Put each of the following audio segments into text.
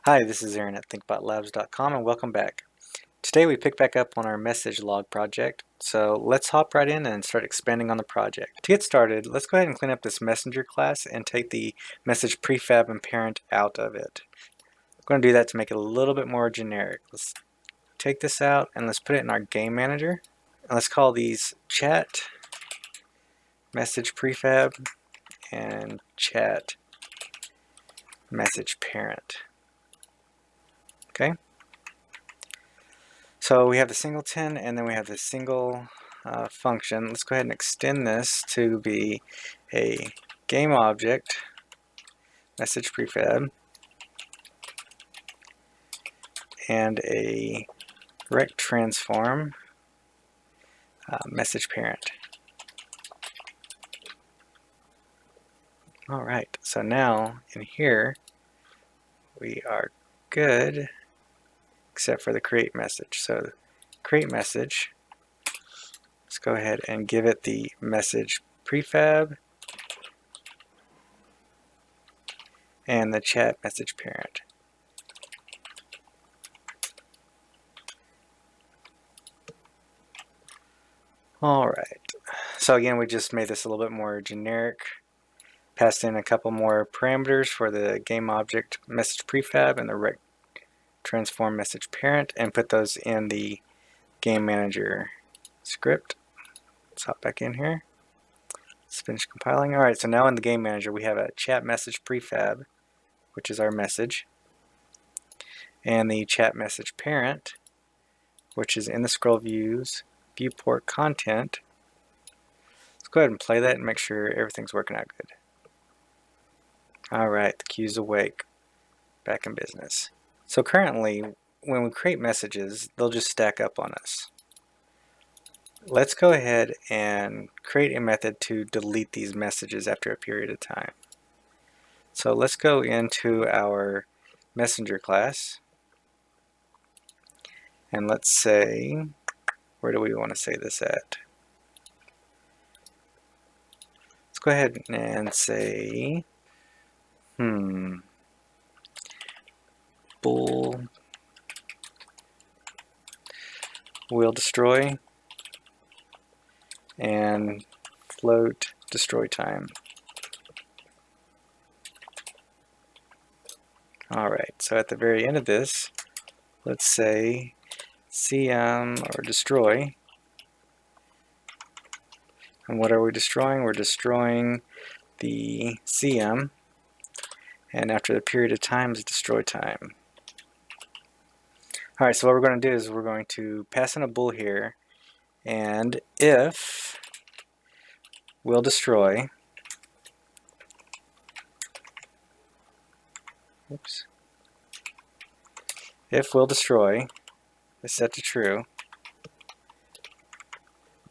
Hi, this is Aaron at ThinkBotLabs.com and welcome back. Today we pick back up on our message log project, so let's hop right in and start expanding on the project. To get started, let's go ahead and clean up this messenger class and take the message prefab and parent out of it. I'm going to do that to make it a little bit more generic. Let's take this out and let's put it in our game manager. And let's call these chat message prefab and chat message parent. Okay. So we have the singleton and then we have the single function. Let's go ahead and extend this to be a game object message prefab and a rect transform message parent. Alright, so now in here we are good except for the create message. So create message, let's go ahead and give it the message prefab and the chat message parent. Alright, so again we just made this a little bit more generic, passed in a couple more parameters for the game object message prefab and the rect transform message parent and put those in the game manager script. Let's hop back in here. Let's finish compiling. Alright, so now in the game manager we have a chat message prefab, which is our message, and the chat message parent, which is in the scroll views, viewport content. Let's go ahead and play that and make sure everything's working out good. Alright, the queue's awake. Back in business. So currently, when we create messages, they'll just stack up on us. Let's go ahead and create a method to delete these messages after a period of time. So let's go into our messenger class and let's say, where do we want to say this at? Let's go ahead and say, bool will destroy and float destroy time. Alright, so at the very end of this, let's say CM or destroy. And what are we destroying? We're destroying the CM, and after the period of time is destroy time. Alright, so what we're going to do is we're going to pass in a bool here, and if will destroy, if will destroy is set to true,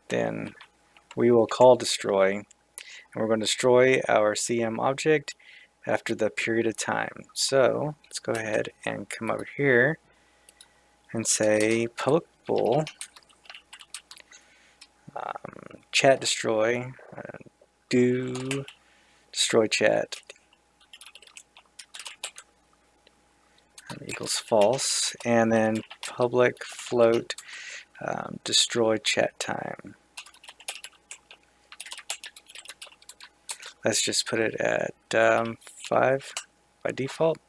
then we will call destroy, and we're going to destroy our CM object after the period of time. So let's go ahead and come over here and say public bool chat destroy do destroy chat equals false, and then public float destroy chat time. Let's just put it at 5 by default.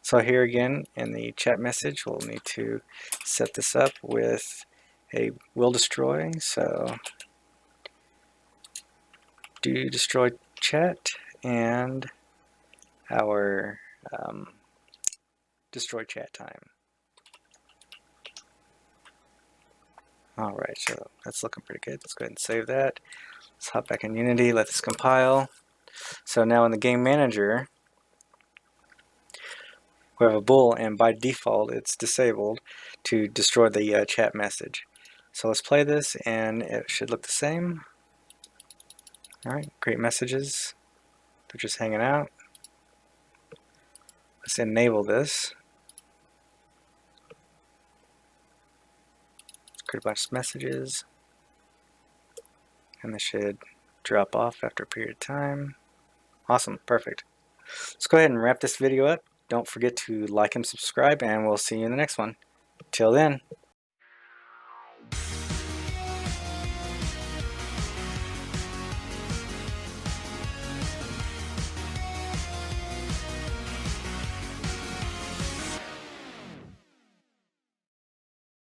So here again in the chat message we'll need to set this up with a will destroy, so do destroy chat and our destroy chat time. Alright, so that's looking pretty good. Let's go ahead and save that. Let's hop back in Unity, let this compile. So now in the game manager we have a bool, and by default it's disabled to destroy the chat message. So let's play this and it should look the same. Alright, great messages. They're just hanging out. Let's enable this. Create a bunch of messages. And they should drop off after a period of time. Awesome, perfect. Let's go ahead and wrap this video up. Don't forget to like and subscribe, and we'll see you in the next one. Till then.